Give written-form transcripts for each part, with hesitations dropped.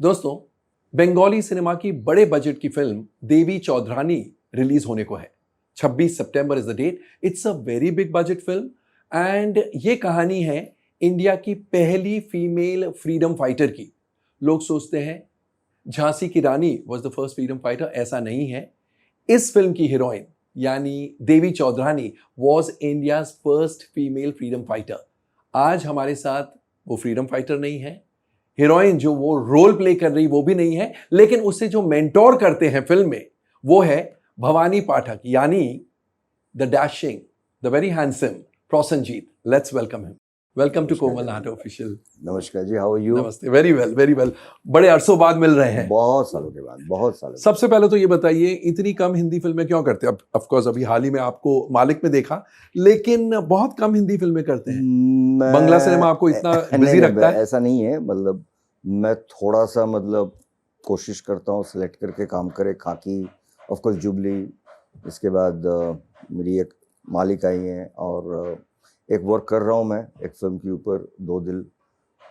दोस्तों, बंगाली सिनेमा की बड़े बजट की फिल्म देवी चौधरानी रिलीज होने को है। 26 सितंबर is the date. It's a very big budget film एंड ये कहानी है इंडिया की पहली फीमेल फ्रीडम फाइटर की। लोग सोचते हैं झांसी की रानी was the first freedom fighter, ऐसा नहीं है। इस फिल्म की हीरोइन यानी Devi Chaudhurani was India's first female freedom fighter. आज हमारे साथ वो फ्रीडम फाइटर नहीं है, हीरोइन जो वो रोल प्ले कर रही वो भी नहीं है, लेकिन उसे जो मेंटोर करते हैं फिल्म में वो है भवानी पाठक यानी the dashing, the very handsome Prosenjit. Let's welcome him. Welcome to Komal Nahta official. नमस्कार जी, हाउ आर यू? नमस्ते। Very well, very well. बड़े अरसों बाद मिल रहे हैं। बहुत सालों के बाद, बहुत सालों के सबसे पहले तो ये बताइए, इतनी कम हिंदी फिल्में क्यों करते हैं? अब ऑफ कोर्स अभी हाल ही में आपको मालिक में देखा, लेकिन बहुत कम हिंदी फिल्में करते हैं। मैं बंगला सिनेमा आपको इतना बिजी रखता है? ऐसा नहीं है, मतलब मैं थोड़ा सा कोशिश करता हूँ सिलेक्ट करके काम करे। खाकी, ऑफ कोर्स जुबली, इसके बाद मेरी एक मालिक आई हैं और एक वर्क कर रहा हूँ मैं एक फिल्म के ऊपर, दो दिल,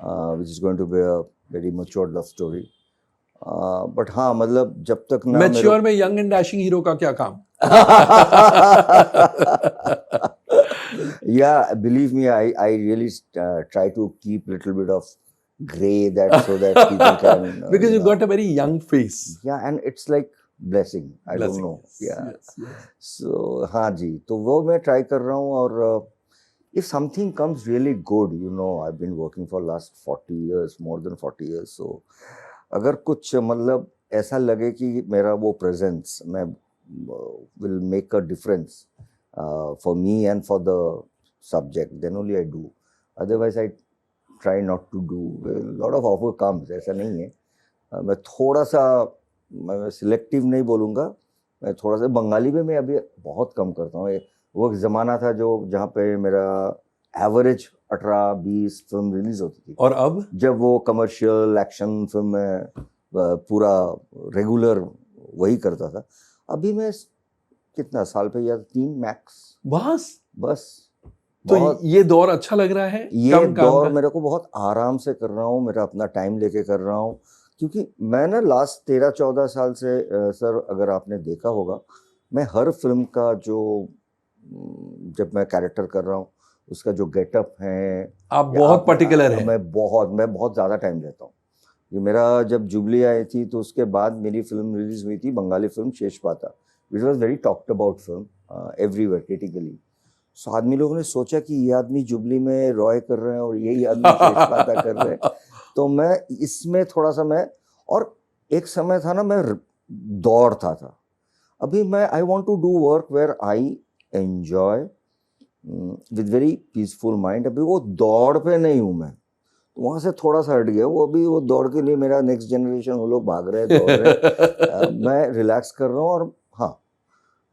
which is going to be a very mature love story. But हाँ, मतलब जब तक ना मैच्योर में यंग एंड डैशिंग हीरो का क्या काम? Yeah, believe me, I really try to keep little bit of gray that so that people can because you got a very young face. Yeah, and it's like blessing. I don't know. Yeah. Yes. So हाँ जी, तो वो मैं try कर रहा हूँ और if something comes really good, you know, I've been working for last 40 years, more than 40 years. So अगर कुछ ऐसा लगे कि मेरा वो presence मैं will make a difference for me and for the subject, then only I do. Otherwise I try not to do. A lot of offer comes, ऐसा नहीं है। मैं थोड़ा सा, मैं सिलेक्टिव नहीं बोलूँगा, मैं थोड़ा सा बंगाली में मैं अभी बहुत कम करता हूँ। वो एक ज़माना था जहाँ पे मेरा एवरेज 18-20 फिल्म रिलीज होती थी, और अब जब वो कमर्शियल एक्शन फिल्म में पूरा रेगुलर वही करता था। अभी मैं कितना साल पे या 3 मैक्स बस। तो ये दौर अच्छा लग रहा है? ये दौर मेरे को बहुत आराम से कर रहा हूँ, मेरा अपना टाइम लेके कर रहा हूँ, क्योंकि मैं ना लास्ट 13-14 साल से सर, अगर आपने देखा होगा, मैं हर फिल्म का जो जब मैं कैरेक्टर कर रहा हूँ उसका जो गेटअप है, आप बहुत पर्टिकुलर हैं। मैं बहुत ज़्यादा टाइम लेता हूँ। ये मेरा जब जुबली आई थी तो उसके बाद मेरी फिल्म रिलीज हुई थी, Bengali film Sheshpata, which was very talked about film everywhere critically. So आदमी लोगों ने सोचा कि ये आदमी जुबली में रॉय कर रहे हैं और यही आदमी शेषपाता कर रहे हैं। तो मैं इसमें थोड़ा सा और एक समय था ना, मैं दौड़ता था। अभी मैं I want to do work where I enjoy with very peaceful mind. अभी वो दौड़ पे नहीं हूँ मैं, वहाँ से थोड़ा सा हट गया। वो अभी वो दौड़ के लिए मेरा नेक्स्ट जनरेशन, वो लोग भाग रहे हैं, दौड़ रहे हैं। मैं रिलैक्स कर रहा हूँ। और हाँ,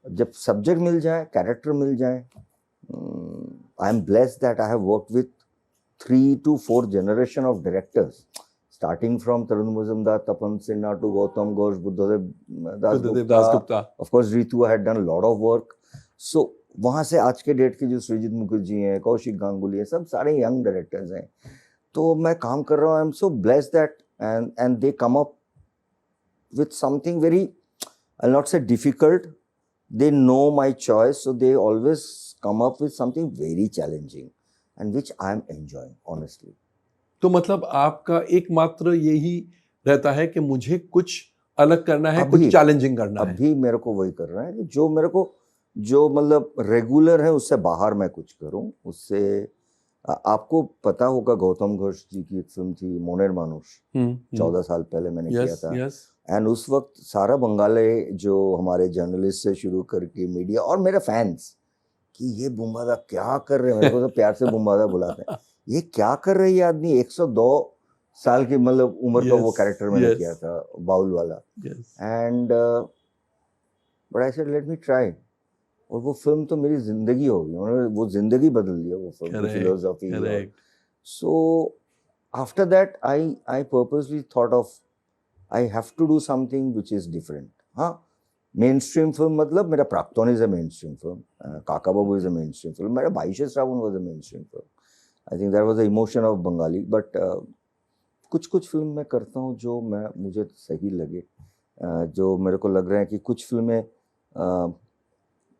जब सब्जेक्ट मिल जाए, कैरेक्टर मिल जाए, आई am blessed that I have worked with 3 to 4 generation of directors, starting from Tarun Majumdar, Tapan Sinha to Gautam Ghosh, Buddhadev Das Gupta. Of course, Ritu had done a lot of work. So वहाँ से आज के date के जो सृजित मुखर्जी हैं, कौशिक गांगुली हैं, सब सारे यंग डायरेक्टर्स हैं। तो मैं काम कर रहा हूँ, I am so blessed that and they come up with something very, I'll not say difficult, they know my choice, so they always come up with something very challenging and which I am enjoying, honestly. तो मतलब आपका एकमात्र यही रहता है कि मुझे कुछ अलग करना है, कुछ चैलेंजिंग करना है। अभी मेरे को वही कर रहा है कि जो मेरे को जो रेगुलर है उससे बाहर मैं कुछ करूं। उससे आपको पता होगा, गौतम घोष जी की एक फिल्म थी मोनेर मानुष, 14 साल पहले मैंने किया था। एंड उस वक्त सारा बंगाली जो हमारे जर्नलिस्ट से शुरू करके मीडिया और मेरे फैंस कि ये बुम्बादा क्या कर रहे हैं, मेरे को तो प्यार से बुम्बादा बुलाते हैं, ये क्या कर रही है आदमी। 102 साल की उम्र का वो कैरेक्टर मैंने किया था, बाउल वाला। And but I said let me try, और वो फिल्म तो मेरी जिंदगी हो गई, उन्होंने वो जिंदगी बदल दिया वो film, philosophy. So after that I purposely thought of I have to do something which is different. हाँ, मेन स्ट्रीम फिल्म मतलब मेरा Praktan is a mainstream film, Kaka Babu is a mainstream film, मेरा Baishe Srabon was a mainstream film. I think that was the emotion of Bengali, but कुछ कुछ film मैं करता हूँ जो मुझे सही लगे, जो मेरे को लग रहा है कि कुछ फिल्में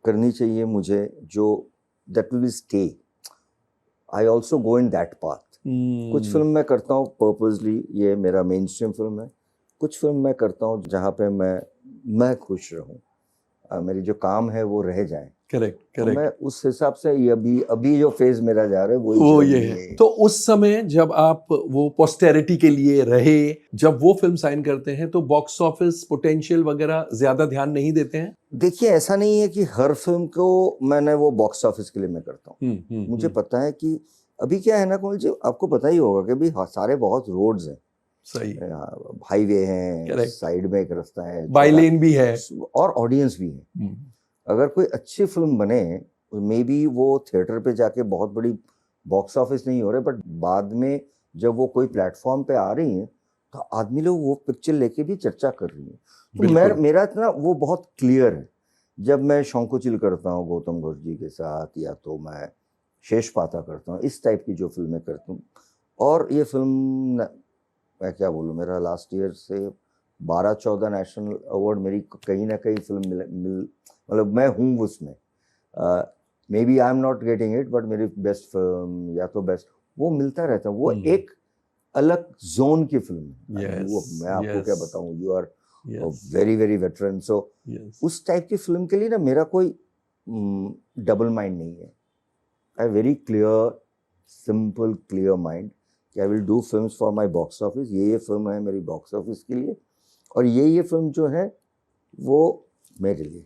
करनी चाहिए मुझे, जो that will stay, I also go in that path. कुछ फिल्म मैं करता हूँ पर्पजली, ये मेरा मेन स्ट्रीम फिल्म है। कुछ फिल्म मैं करता हूँ जहाँ पे मैं खुश रहूँ, मेरी जो काम है वो रह जाए। करेक्ट तो करेक्ट। मैं उस हिसाब से ये अभी जो फेज मेरा जा रहा है वो ये है। तो उस समय जब आप वो पोस्टेरिटी के लिए रहे, जब वो फिल्म साइन करते हैं तो बॉक्स ऑफिस पोटेंशियल वगैरह ज्यादा ध्यान नहीं देते हैं? देखिए, ऐसा नहीं है कि हर फिल्म को मैंने वो बॉक्स ऑफिस के लिए मैं करता हूँ। मुझे पता है कि अभी क्या है ना कुल जी, आपको पता ही होगा कि अभी सारे बहुत रोड्स हैं, सही, हाईवे हैं, Correct. साइड में एक रास्ता है, बाई लेन भी है, और ऑडियंस भी है। अगर कोई अच्छी फिल्म बने, मे बी वो थिएटर पे जाके बहुत बड़ी बॉक्स ऑफिस नहीं हो रहे, बट बाद में जब वो कोई प्लेटफॉर्म पे आ रही है तो आदमी लोग वो पिक्चर लेके भी चर्चा कर रही है। तो मेरा इतना वो बहुत क्लियर है। जब मैं शंकुचिल करता हूँ गौतम घोष जी के साथ, या तो मैं शेष पाता करता हूँ, इस टाइप की जो फिल्में करता हूँ। और ये फिल्म मैं क्या बोलूँ, मेरा लास्ट ईयर से 12-14 नेशनल अवार्ड मेरी कहीं ना कहीं फिल्म मतलब मैं हूँ उसमें। Maybe I am not getting it, but मेरी बेस्ट फिल्म या तो बेस्ट वो मिलता रहता है। वो एक अलग जोन की फिल्म है। मैं आपको क्या बताऊँ, you are very very veteran, so उस टाइप की फिल्म के लिए ना मेरा कोई डबल माइंड नहीं है। I very clear, simple clear mind कि I will do films for my box office. ये फिल्म है मेरी बॉक्स ऑफिस के लिए, और ये फिल्म जो है वो मेरे लिए।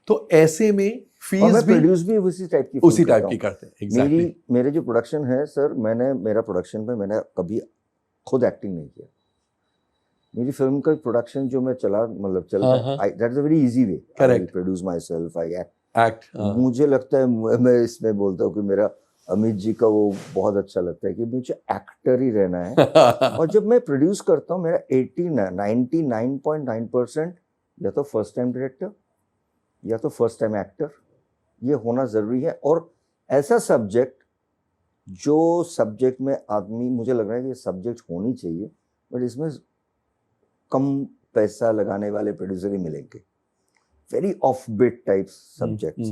तो ऐसे में फीस मैं भी प्रोड्यूस भी उसी टाइप की करते हैं। Exactly. मेरे जो प्रोडक्शन है सर, मेरा प्रोडक्शन में मैंने कभी खुद एक्टिंग नहीं किया। मेरी फिल्म का प्रोडक्शन जो मैं चलता है, that is a very easy way. I produce my self, I act. मुझे लगता है, मैं इसमें बोलता हूँ कि मेरा अमित जी का वो बहुत अच्छा लगता है कि मुझे एक्टर ही रहना है। और जब मैं प्रोड्यूस करता हूँ, मेरा 99.9% या तो फर्स्ट टाइम डायरेक्टर या तो फर्स्ट टाइम एक्टर, ये होना जरूरी है। और ऐसा सब्जेक्ट, जो सब्जेक्ट में आदमी, मुझे लग रहा है कि सब्जेक्ट होनी चाहिए, बट इसमें कम पैसा लगाने वाले प्रोड्यूसर ही मिलेंगे। Very of bit type subjects,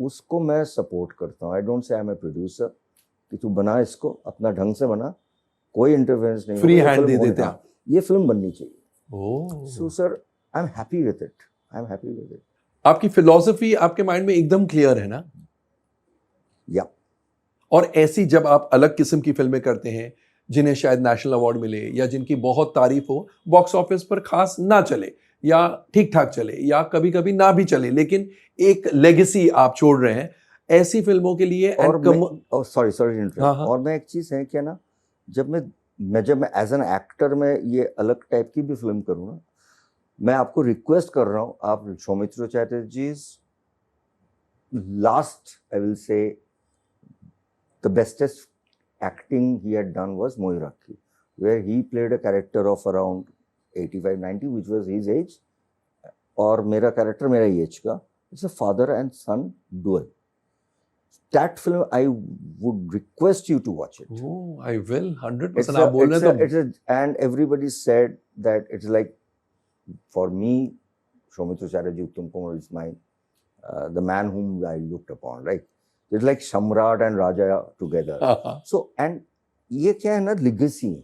उसको मैं सपोर्ट करता हूँ। I don't say I M a producer कि तू बना इसको अपना ढंग से बना, कोई इंटरफेरेंस नहीं, फ्री हैंड दे देते हैं। ये फिल्म बननी चाहिए। So sir, I am happy with it, I am happy with it. आपकी फिलॉसफी आपके माइंड में एकदम क्लियर है ना? या और ऐसी जब आप अलग किस्म की फिल्में करते हैं जिन्हें शायद नेशनल अवार्ड मिले, या जिनकी बहुत तारीफ हो, बॉक्स ऑफिस पर खास ना चले या ठीक ठाक चले या कभी कभी ना भी चले, लेकिन एक लेगेसी आप छोड़ रहे हैं, ऐसी फिल्मों के लिए। और सॉरी, और मैं एक चीज है क्या ना, जब मैं एज एन एक्टर में ये अलग टाइप की भी फिल्म करूँ ना, मैं आपको रिक्वेस्ट कर रहा हूँ, आप Soumitra Chatterjee last, I will say the bestest acting he had done was Moiraki, where he played a character of around 85-90, which was his age, और मेरा कैरेक्टर मेरा एज का। It's a father and son duel. That film I would request you to watch it. Oh, I will 100%. आप बोल रहे हैं तो and everybody said that it's like, for me, Soumitra Chatterjee, Uttam Kumar is my the man whom I looked upon, right? It's like Samrat and Raja together. So, and ये क्या है ना, legacy है।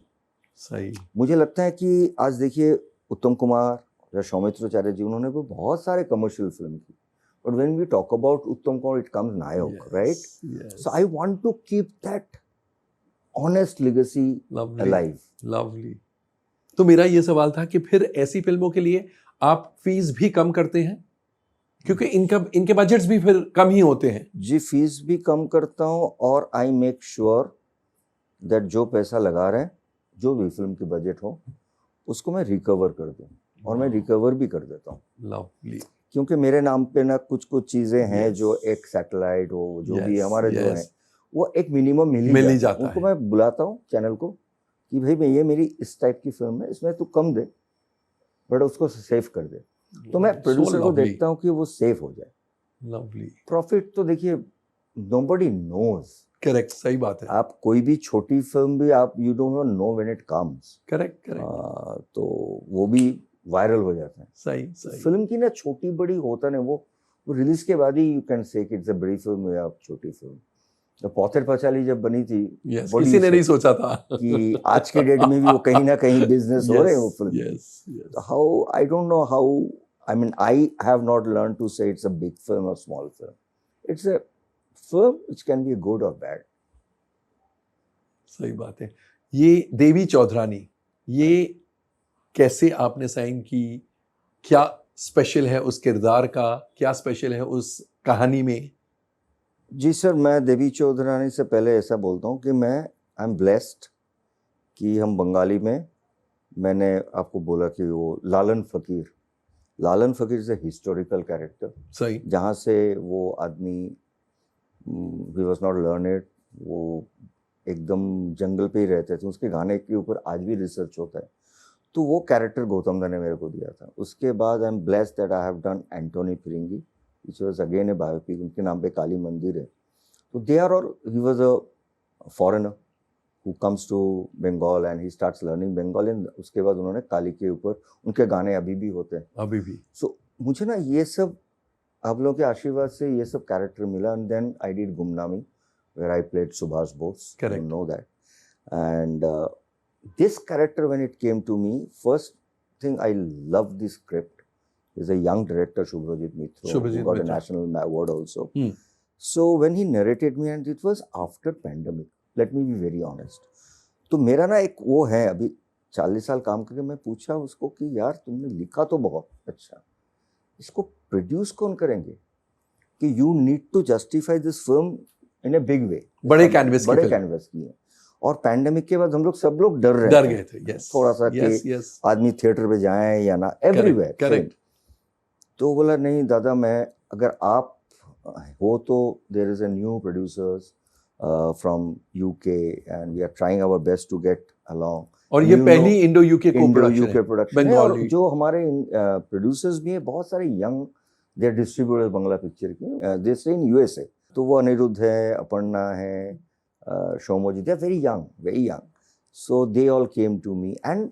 सही। मुझे लगता है कि आज देखिए उत्तम कुमार या सौमित्र चैटर्जी, उन्होंने भी बहुत सारे कमर्शियल फिल्म की, but when we talk about Uttam Kumar, it comes Nayok, right? Yes. So I want to keep that honest legacy alive. Lovely. तो मेरा ये सवाल था कि फिर ऐसी फिल्मों के लिए आप फीस भी कम करते हैं, क्योंकि इनके बजट्स भी फिर कम ही होते हैं। जी, फीस भी कम करता हूँ, और आई मेक श्योर दैट जो पैसा लगा रहे हैं, जो भी फिल्म की बजट हो, उसको मैं रिकवर कर दूँ, और मैं रिकवर भी कर देता हूँ। लवली। क्योंकि मेरे नाम पे ना कुछ चीजें हैं, जो एक सैटेलाइट हो, जो भी हमारे जो है, वो एक मिनिमम मिल ही जाता है। उनको मैं बुलाता हूँ चैनल को कि भाई ये मेरी इस टाइप की फिल्म है, इसमें तू कम दे, बट उसको सेव कर दे। तो मैं प्रोड्यूसर को देखता हूँ कि वो सेफ हो जाए। लवली। प्रॉफिट तो देखिए, नोबडी नोज करेक्ट, सही बात है। आप कोई भी छोटी फिल्म भी आप you don't know when it comes, correct correct, तो वो भी वायरल हो जाता है। सही सही। फिल्म की ना छोटी बड़ी होता है, वो रिलीज के बाद ही यू कैन से कि इट्स अ बड़ी फिल्म या छोटी फिल्म। तो पौथर पचाली जब बनी थी, यस, बड़ी किसी ने नहीं सोचा था कि आज के डेट में भी वो कहीं ना कहीं बिजनेस हो रहे हैं वो film. Yes yes. How I don't know how, I mean I have not learn to say it's a big film और small film. It's a film which can be good और बैड। सही बात है। ये देवी चौधरानी, ये कैसे आपने साइन की? क्या स्पेशल है उस किरदार का? क्या स्पेशल है उस कहानी में? जी सर, मैं देवी चौधरानी से पहले ऐसा बोलता हूँ कि मैं आई एम ब्लेस्ड कि हम बंगाली में, मैंने आपको बोला कि वो लालन फकीर इज ए हिस्टोरिकल कैरेक्टर। सही। जहाँ से वो आदमी, ही वॉज नॉट लर्नेड, वो एकदम जंगल पे ही रहते थे, उसके गाने के ऊपर आज भी रिसर्च होता है। तो वो कैरेक्टर गौतम दा ने मेरे को दिया था। उसके बाद I am blessed that I have done Antony Firingee, which was again a biopic. उनके नाम पे काली मंदिर है। तो दे आर, और he was a foreigner who comes to Bengal and he starts learning Bengali, and उसके बाद उन्होंने काली के ऊपर, उनके गाने अभी भी होते हैं अभी भी। सो मुझे ना ये सब आप लोगों के आशीर्वाद से ये सब कैरेक्टर मिला। And then I did Gumnaami where I played Subhash Bose. Correct. You know that. And this character, when it came to me, first thing I loved the script. There's a young director, Shubhrajit Mitra, who got a national award also. So when he narrated me, and it was after pandemic, let me be very honest. तो मेरा ना एक वो है, अभी 40 साल काम करके मैं पूछा उसको कि यार तुमने लिखा तो बहुत अच्छा, इसको प्रोड्यूस कौन करेंगे? कि you need to justify this film in a big way, बड़े कैनवस की है। और पैंडेमिक के बाद हम लोग सब लोग डर गए थे। यस, थोड़ा सा कि आदमी थिएटर पे जाए या ना, एवरीवेयर। करेक्ट। तो बोला नहीं दादा, मैं, अगर आप हो तो there is a new producers from UK and we are trying our best to get along. और ये पहली इंडो यूके प्रोडक्शन है। और जो हमारे प्रोड्यूसर्स भी हैं, बहुत सारे young, they are distributors Bangla picture के, दे स्टे इन यूएसए। तो वो अनिरुद्ध है, अपर्णा है, Shomoji, they are very young. So they all came to me and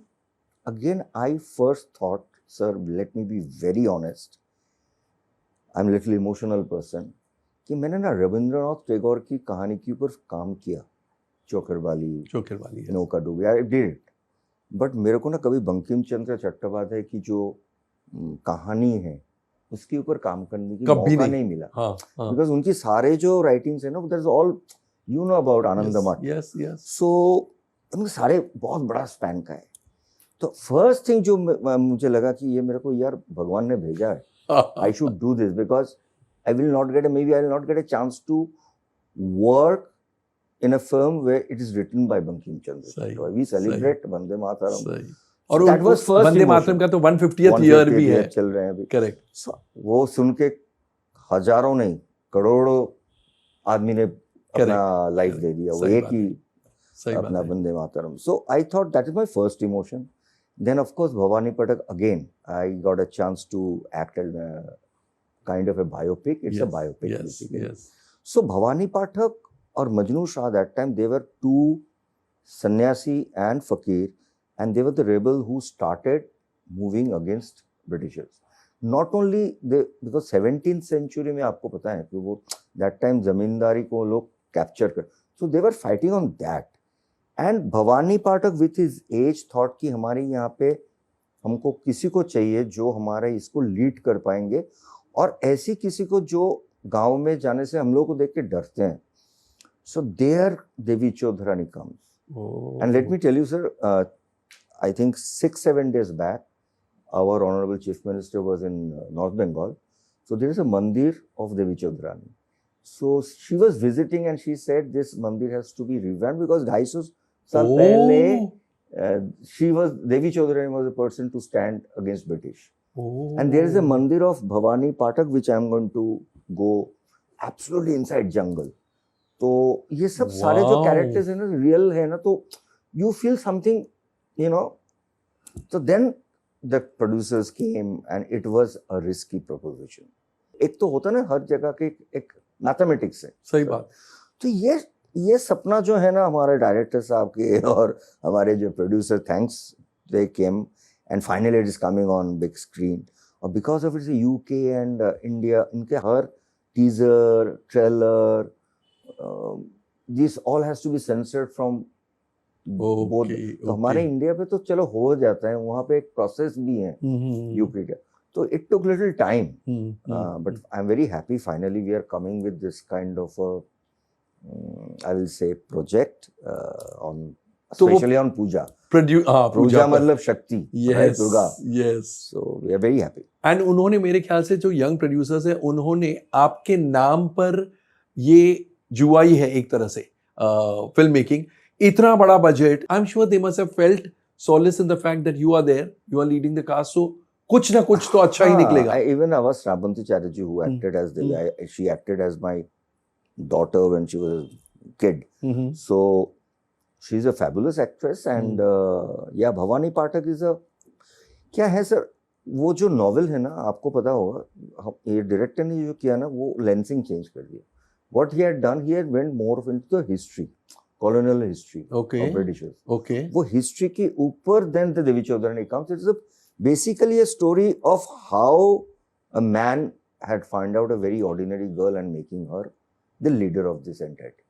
again I first thought, sir let me be very honest, I am little emotional person, कि मैंने ना रविंद्रनाथ टैगोर की कहानी के ऊपर काम किया, चोकरवाली, नौका डूबी, आई डिड इट। बट मेरे को ना कभी बंकिम चंद्र चट्टोपाध्याय की जो कहानी है उसके ऊपर काम करने की मौका नहीं मिला। बिकॉज उनकी सारे जो राइटिंग्स है ना, that is all, you know about Anand Math. सो उनके सारे बहुत बड़ा स्पैन का है। तो फर्स्ट थिंग जो मुझे लगा कि ये मेरे को यार भगवान ने भेजा है, I should do this, because I will not get a chance to work in a film where it is written by Bankim Chandra. We celebrate Vande Mataram. और that was first Vande Mataram का तो 150th ईयर भी है, चल रहे हैं अभी। Correct. वो सुन के हजारों नहीं करोड़ों आदमी ने अपना लाइफ दे दिया, वो एक ही अपना Vande Mataram. So I thought that is my first emotion. Then of course Bhavani Pathak, again I got a chance to act in kind of a biopic. It's a biopic. Yes. So Bhavani Pathak or Majnu Shah, that time they were two sannyasi and fakir, and they were the rebel who started moving against Britishers. Not only they, because 17th century में आपको पता है कि वो that time जमींदारी को लोग capture कर, so they were fighting on that. And Bhavani Pathak with his age thought कि हमारे यहाँ पे हमको किसी को चाहिए जो हमारे इसको लीड कर पाएंगे, और ऐसी किसी को जो गांव में जाने से हम लोग को देख के डरते हैं। So there Devi Chaudhurani comes and let me tell you sir, I think 6-7 days back our honorable chief minister was in North Bengal. So there is a mandir of Devi Chaudrani. So she was visiting and she said this mandir has to be revamped because 250 साल पहले she was, Devi Chaudrani was a person to stand against British. And there is a mandir of Bhavani Pathak which I am going to go absolutely inside jungle. तो ये सब सारे जो characters है ना, real है ना, तो you feel something, you know. So then the producers came and it was a risky proposition. एक तो होता ना हर जगह के एक मैथमेटिक्स है, सही बात। तो ये ये सपना जो है ना हमारे डायरेक्टर साहब के और हमारे जो producer, thanks they came and finally it is coming on big screen, और because of its UK and India, इनके हर teaser, trailer, this all has to be censored from both. तो हमारे इंडिया पे तो चलो हो जाता है, वहाँ पे एक प्रोसेस भी है यूके का, तो it took little time, but I am very happy finally we are coming with this kind of I will say project on especially on Puja. Puja मतलब शक्ति, right? Durga. Yes. So we are very happy. And उन्होंने मेरे ख्याल से जो young producers हैं उन्होंने आपके नाम पर ये जुआई है एक तरह से फिल्म मेकिंग, इतना बड़ा budget. I am sure they must have felt solace in the fact that you are there, you are leading the cast, so कुछ ना कुछ तो अच्छा ही निकलेगा. Even our Shravanti Chatterjee who acted as she acted as my daughter when she was a kid. So she's a fabulous actress and yeah, Bhavani Pathak is a, क्या है sir, वो जो नॉवेल है ना, आपको पता होगा, ये डायरेक्टर ने जो किया ना, वो लेंसिंग चेंज कर दिया. What he had done, he had went more into the history, colonial history of Britishers. वो history के ऊपर then the Devi Chaudhrani comes. It's basically a story of how a man had found out a very ordinary girl and making her the leader of this entity.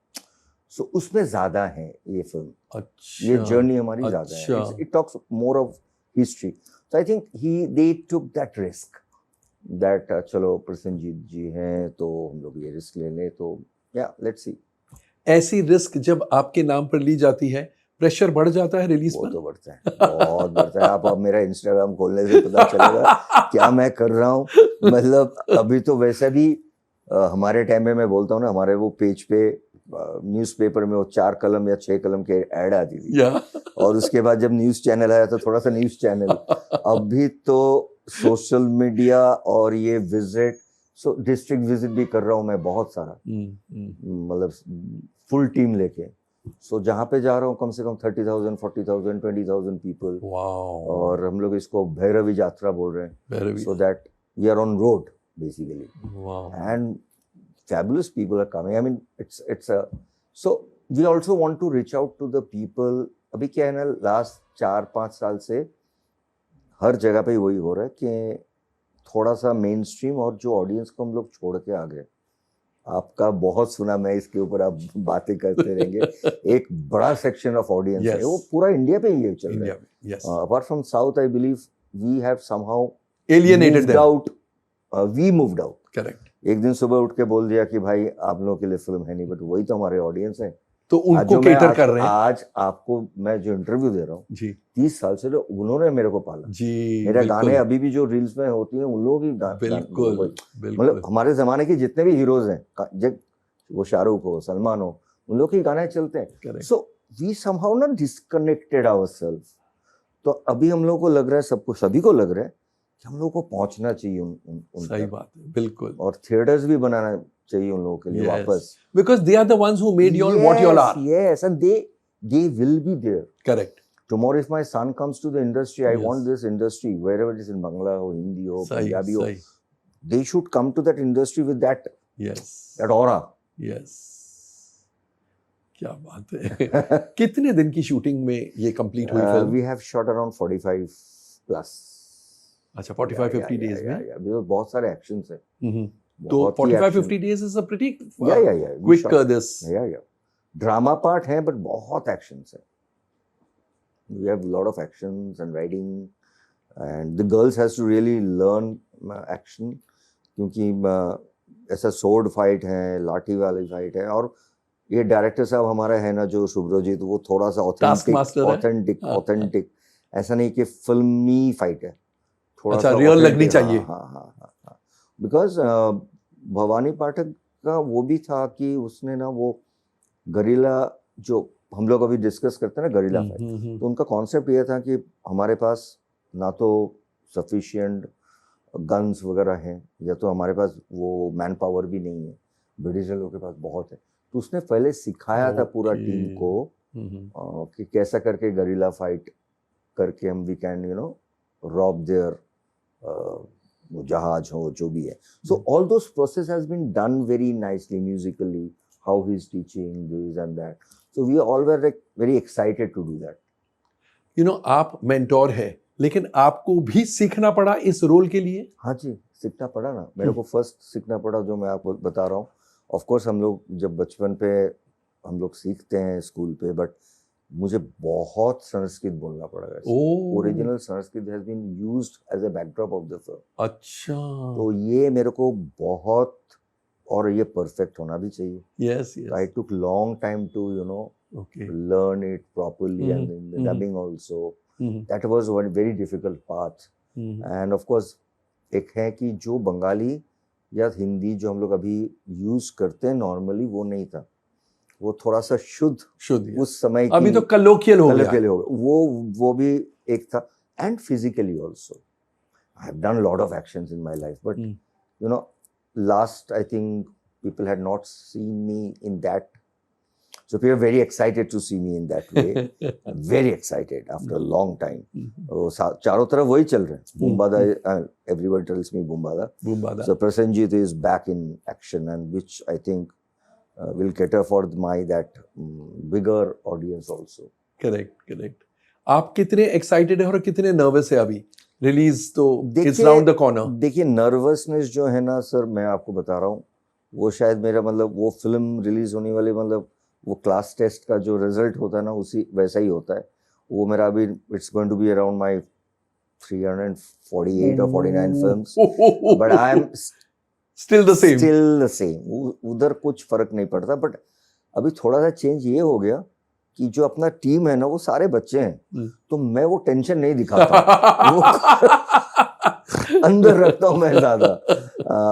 So उसमें ज़्यादा है ये film. अच्छा. ये journey हमारी ज़्यादा है. It talks more of history. So I think they took that risk. That चलो प्रसन्नजीत जी हैं तो हम लोग ये रिस्क ले लें, तो yeah, let's see. ऐसी रिस्क जब आपके नाम पर ली जाती है, प्रेशर बढ़ जाता है रिलीज पर? वो तो बढ़ता है, बहुत बढ़ता है. आप अब मेरा इंस्टाग्राम खोलने से पता चलेगा क्या मैं कर रहा हूँ. मतलब अभी तो वैसे भी हमारे टाइम में, मैं बोलता हूँ ना, हमारे वो पेज पे न्यूज़पेपर में वो 4 कलम या 6 कलम के ऐड आती थी. और उसके बाद जब न्यूज़ चैनल आया तो थोड़ा सा न्यूज़ चैनल. अभी तो सोशल मीडिया और ये विजिट, सो डिस्ट्रिक्ट विजिट भी कर रहा हूँ मैं बहुत सारा, मतलब फुल टीम लेके. सो जहाँ पे जा रहा हूँ कम से कम 30,000, 40,000, 20,000 पीपल. और हम लोग इसको भैरवी यात्रा बोल रहे हैं. So that we are on road basically. And fabulous people are coming. I mean, it's a, so we also want to reach out to the people. अभी क्या है ना, लास्ट 4-5 साल से हर जगह पे वही हो रहा है कि थोड़ा सा मेन स्ट्रीम और जो ऑडियंस को हम लोग छोड़ के आ गए. आपका बहुत सुना मैं, इसके ऊपर आप बातें करते रहेंगे. एक बड़ा सेक्शन ऑफ ऑडियंस है, वो पूरा इंडिया पे ही चल रहा है. Apart from south, I believe we have somehow alienated them out. We moved out. Correct. एक दिन सुबह उठ के बोल दिया कि भाई आप लोगों के लिए फिल्म है नहीं, बट वही तो हमारे ऑडियंस है, तो उनको केटर कर रहे हैं. आज आपको मैं जो इंटरव्यू दे रहा हूँ जी, 30 साल से उन्होंने मेरे को पाला जी. मेरे गाने अभी भी जो रील्स में होती हैं उन लोगों की बिल्कुल, मतलब हमारे जमाने के जितने भी हीरोज हैं, जब वो शाहरुख हो, सलमान हो, उन लोग के गाने चलते हैं. So we somehow not disconnected ourself. तो अभी हम लोग को लग रहा है, सबको, सभी को लग रहा है कि हम लोग को पहुंचना चाहिए उन सही बात है, बिल्कुल. और थिएटर्स भी बनाना चाहिए उन लोगों के लिए वापस, because they are the ones who made you all what you all are. Yes, and they will be there. Correct. Tomorrow if my son comes to the industry, I want this industry, wherever it is, in Bangla or Hindi or Punjabi or, they should come to that industry with that, that aura. Yes. क्या बात है. कितने दिन की shooting में ये complete हुई film? We have shot around 45 plus. अच्छा, 45-50 डेज में. बहुत सारे एक्शंस हैं. तो 45-50 days is a pretty quick this. Drama part है, बट बहुत एक्शंस है. We have a lot of actions and writing, and the girls has to really learn action, क्योंकि ऐसा sword fight है, लाठी वाली फाइट है. और ये डायरेक्टर साहब हमारा है ना जो शुभ्रजीत, वो थोड़ा सा ऑथेंटिक, ऐसा नहीं कि फिल्मी फाइट है, थोड़ा सा रियल लगनी चाहिए. हाँ. बिकॉज भवानी पाठक का वो भी था कि उसने ना वो गरिल्ला, जो हम लोग अभी डिस्कस करते हैं ना, गरिल्ला फाइट, तो उनका कॉन्सेप्ट ये था कि हमारे पास ना तो सफिशिएंट गन्स वगैरह हैं, या तो हमारे पास वो मैन पावर भी नहीं है, ब्रिटिश लोगों के पास बहुत है. तो उसने पहले सिखाया था पूरा टीम को कि कैसा करके गरिल्ला फाइट करके हम वी कैन रॉब देयर जहाज हो, जो भी है. So all those process has been done very nicely, musically, how he's teaching this and that. So we all were like very excited to do that. आप mentor है, लेकिन आपको भी सीखना पड़ा इस रोल के लिए? हाँ जी, सीखना पड़ा ना, मेरे को फर्स्ट सीखना पड़ा, जो मैं आपको बता रहा हूँ. ऑफ कोर्स हम लोग जब बचपन पे हम लोग सीखते हैं स्कूल पे, बट मुझे बहुत संस्कृत बोलना पड़ा. Original Sanskrit has been used as a backdrop of the film. अच्छा. तो ये मेरे को बहुत, और ये परफेक्ट होना भी चाहिए. Yes yes. I took long time to learn it properly, and in the dubbing also. That was one very difficult path. And of course एक है कि जो बंगाली या हिंदी जो हम लोग अभी यूज करते हैं नॉर्मली, वो नहीं था. वो थोड़ा सा शुद्ध उस समय की, अभी तो कलोकियल हो गया. वो भी एक था. And physically also I have done lot of actions in my life, but last I think people had not seen me in that. So people are very excited to see me in that way. Very excited after a long time. चारों तरफ वही चल रहे हैं. Boombada, everyone tells me Boombada. So Prasenjit is back in action, and which I think will cater for that bigger audience also. Correct. आप कितने excited हैं और कितने nervous हैं अभी? Release तो it's round the corner. देखिए, nervousness जो है ना सर, मैं आपको बता रहा हूँ, वो शायद मेरा वो फिल्म रिलीज होने वाली, वो क्लास टेस्ट का जो रिजल्ट होता है ना, उसी वैसा ही होता है. वो मेरा अभी it's going to be around my 348 or 49 films, but I am still the same. उधर कुछ फर्क नहीं पड़ता. बट अभी थोड़ा सा चेंज ये हो गया कि जो अपना टीम है ना, वो सारे बच्चे हैं, तो मैं वो टेंशन नहीं दिखाता. अंदर रखता हूँ मैं ज्यादा,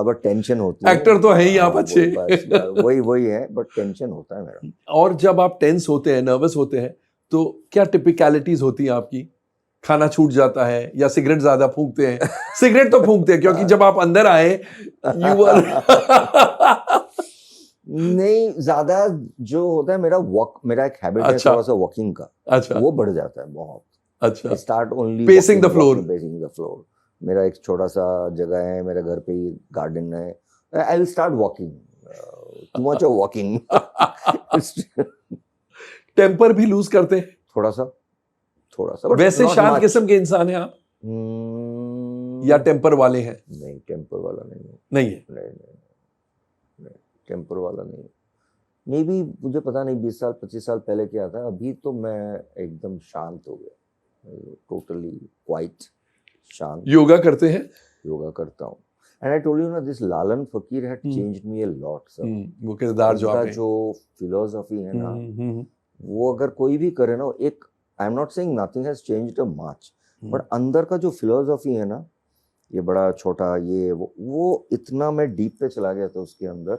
बट टेंशन होती है. एक्टर तो है ही आप अच्छे. वही है, बट टेंशन होता है मेरा. और जब आप टेंस होते हैं, नर्वस होते हैं, तो क्या टिपिकलिटीज होती है आपकी? खाना छूट जाता है या सिगरेट ज्यादा फूंकते हैं? सिगरेट तो फूंकते हैं, क्योंकि जब आप अंदर आए नहीं, ज्यादा जो होता है मेरा एक हैबिट है थोड़ा सा वॉकिंग का. अच्छा. वो बढ़ जाता है बहुत. अच्छा. Start only pacing the floor. मेरा एक छोटा सा जगह है, मेरे घर पे ही गार्डन है. I will start walking, too much of walking. Temper भी लूज करते हैं थोड़ा सा. वैसे शांत किस्म के इंसान हैं आप या टेम्पर वाले हैं? नहीं, टेम्पर वाला नहीं है. नहीं, टेम्पर वाला नहीं. मे बी मुझे पता नहीं 20 साल 25 साल पहले क्या था. अभी तो मैं एकदम शांत हो गया, टोटली क्वाइट शांत. योगा करते हैं? योगा करता हूँ. एंड आई टोल्ड यू ना, दिस लालन फकीर had changed me a lot sir. वो किरदार जो फिलोसफी है ना, वो अगर कोई भी करे ना, एक आई am not saying nothing has changed much, but अंदर का जो फिलोसफी है ना, ये बड़ा छोटा, ये वो इतना मैं डीप पे चला गया था उसके अंदर.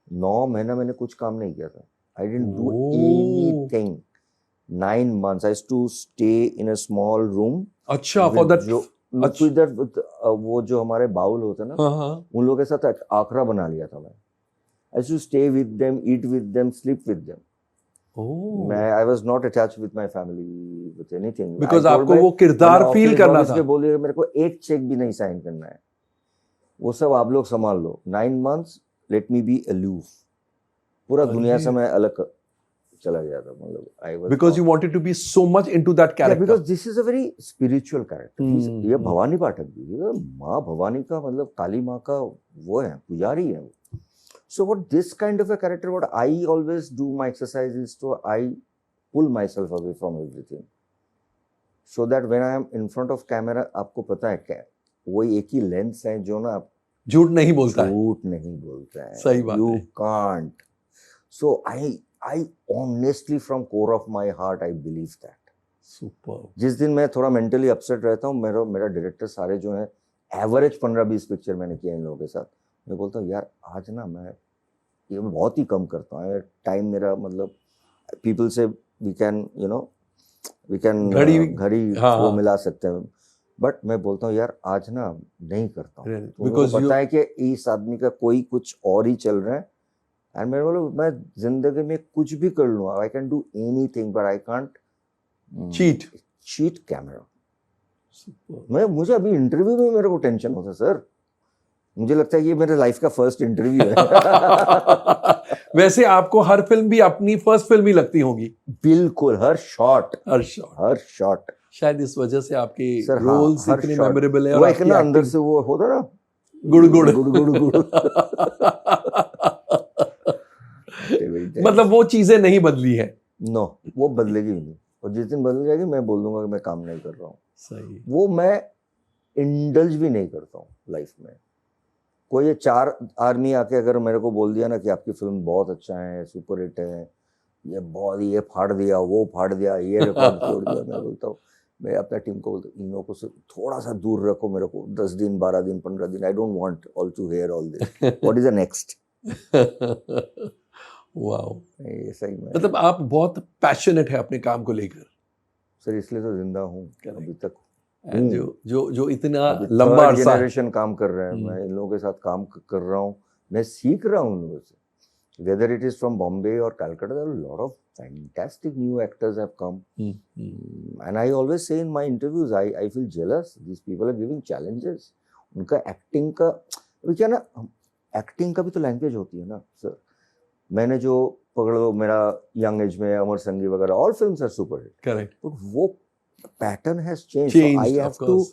9 महीना मैंने कुछ काम नहीं किया था. I didn't do anything. 9 months I used to stay in a small room. अच्छा, for that वो जो हमारे बाउल होते हैं ना, उन लोगों के साथ आखरा बना लिया था मैं. I used to stay with them, eat with them, sleep with them. I was not attached with my family with anything. Because आपको वो किरदार फील करना था. बोलिए मेरे को एक चेक भी नहीं साइन करना है, वो सब आप लोग संभाल लो. 9 months let me be aloof. पूरा दुनिया से मैं अलग चला गया था. मतलब because you wanted to be so much into that character. Because this is a very spiritual character. ये भवानी पाठक भी, माँ भवानी का मतलब काली माँ का वो है, पुजारी है. So what this kind of a character, what I always do my exercise is to I pull myself away from everything, so that when I am in front of camera, आपको पता है क्या, वो एक ही लेंस है जो ना झूठ नहीं बोलता है. सही बात you है. can't. So I honestly from core of my heart I believe that. Super. जिस दिन मैं थोड़ा मेंटली अपसेट रहता हूँ, मेरा डायरेक्टर सारे जो हैं, एवरेज 15-20 पिक्चर मैंने किया इन लोगों के साथ, मैं बोलता हूँ यार आज ना मैं ये बहुत ही कम करता हूँ टाइम मेरा. मतलब पीपल से वी कैन घड़ी वो मिला सकते हैं, बट मैं बोलता हूँ यार आज ना नहीं करता हूँ. बिकॉज पता है कि इस आदमी का कोई कुछ और ही चल रहा है, एंड मैं बोलूँ मैं जिंदगी में कुछ भी कर लूँ, I can do anything, but I can't cheat camera. मुझे अभी इंटरव्यू में मेरे को टेंशन होता है सर. मुझे लगता है ये मेरे लाइफ का फर्स्ट इंटरव्यू है. वैसे आपको हर फिल्म भी अपनी फर्स्ट फिल्म ही लगती होगी, बिल्कुल, हर शॉट, हर शॉट। हर शॉट शायद इस वजह से आपके सर, हाँ, रोल्स हर इतने shot। मेमोरेबल है और वो एक आपकी ना अंदर acting- से वो होता ना, गुड़ गुड़ गुड़ गुड़ गुड़ मतलब वो चीजें नहीं बदली है। नो, वो बदलेगी नहीं, और जिस दिन बदल जाएगी मैं बोल दूंगा कि मैं काम नहीं कर रहा हूँ। सही। वो मैं इंडल्ज भी नहीं करता हूँ लाइफ में। कोई ये 4 आर्मी आके अगर मेरे को बोल दिया ना कि आपकी फिल्म बहुत अच्छा है, सुपर हिट है, ये बहुत, ये फाड़ दिया, वो फाड़ दिया, ये रिकॉर्ड तोड़ दिया, मैं बोलता हूँ, मैं अपना टीम को बोलता हूँ, इन लोगों को थोड़ा सा दूर रखो मेरे को, 10 दिन 12 दिन 15 दिन, I don't want all to hear all this, what is the next. Wow, ये सही में मतलब आप बहुत पैशनेट है अपने काम को लेकर। सर, इसलिए तो जिंदा हूँ अभी तक। And जो जो जो इतना अभी लंबा थर्ड अरसा है। जनरेशन काम कर रहे हैं, मैं इन लोगों के साथ काम कर रहा हूँ, मैं सीख रहा हूँ उन लोगों से। Whether it is from Bombay और Calcutta, there are lot of fantastic new actors have come, and I always say in my interviews, I feel jealous, these people are giving challenges. उनका एक्टिंग का अभी क्या ना, एक्टिंग का भी तो लैंग्वेज होती है ना सर। मैंने जो पकड़ लो, मेरा यंग एज में अमर संगी वगैरह, all films are super hit, correct, but वो pattern has changed, so I have to,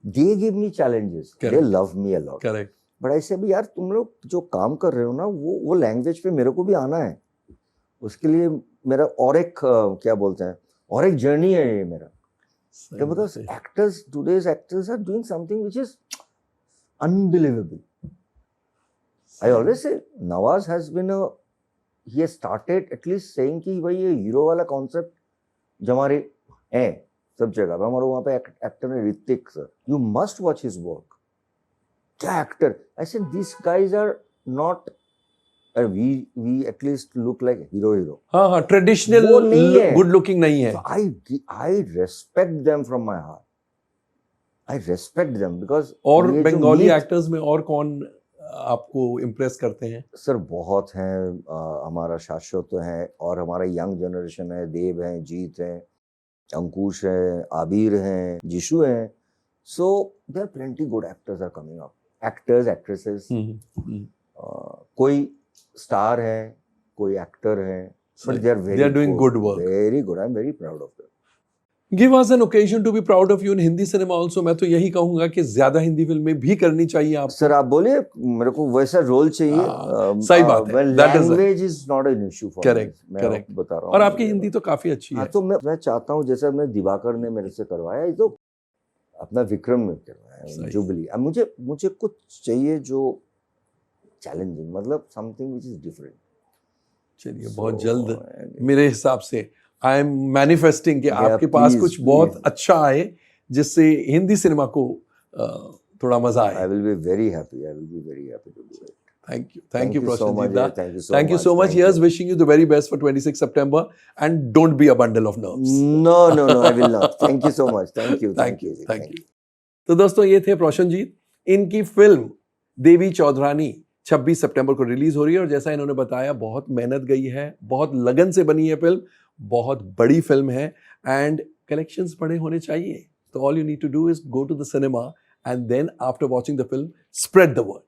they give me challenges, they Correct. love me a lot, correct. but ऐसे भी यार तुम लोग जो काम कर रहे हो ना, वो लैंग्वेज पे मेरे को भी आना है, उसके लिए मेरा और एक क्या बोलते हैं, और एक जर्नी है ये मेरा, because actors, today's actors are doing something which is unbelievable. I always say Nawaz has been he has started at least saying कि भाई ये हीरो वाला कॉन्सेप्ट जो हमारे है सब जगह पे, हमारे वहाँ पे एक्टर है Hrithik sir, you must watch his work, क्या actor, I said this guys are not, we at least look like hero, हाँ हाँ, ट्रेडिशनल वो नहीं है, गुड लुकिंग नहीं है। आई respect them from my heart, I respect them because. और बंगाली एक्टर्स में और कौन आपको इम्प्रेस करते हैं? सर बहुत हैं, हमारा शाश्वत है, और हमारा यंग जनरेशन है, देव हैं, जीत हैं, अंकुश है, आबिर हैं, जिशु हैं, so there are plenty good actors are coming up, actors actresses, कोई स्टार है, कोई एक्टर है, but they are doing good work, very good, I am very proud of them. Give us an occasion to be proud of you in Hindi cinema also. मैं तो यही कहूंगा कि ज्यादा हिंदी फिल्में भी करनी चाहिए आप। सर आप बोलिए, मेरे को वैसा रोल चाहिए। सही बात है, language is not an issue for me, correct, मैं बता रहा हूँ, और आपकी हिंदी तो काफी अच्छी है। तो मैं चाहता हूँ, जैसे मैं दिवाकर ने मेरे से करवाया, ये तो अपना विक्रम ने करवाया, जुबली, अब मुझे कुछ चाहिए जो चैलेंजिंग, मतलब समथिंग व्हिच इज डिफरेंट। चलिए, बहुत जल्द मेरे हिसाब से आई एम मैनिफेस्टिंग कि आपके पास कुछ बहुत अच्छा आए जिससे हिंदी सिनेमा को थोड़ा मजा आए। I will be very happy, I will be very happy to do it. Thank you, Prashanjit Da. Thank you so much. Here's wishing you the very best for 26 September, and don't be a bundle of nerves. No, I will not. Thank you so much. Thank you. तो दोस्तों, ये थे प्रशांत, इनकी film देवी चौधरानी 26 सितंबर को release हो रही है, और जैसा इन्होंने बताया, बहुत मेहनत गई है, बहुत लगन से बनी है फिल्म, बहुत बड़ी फिल्म है, एंड कलेक्शंस बड़े होने चाहिए। तो all you need to do is go to the cinema, and then after watching the film spread the word.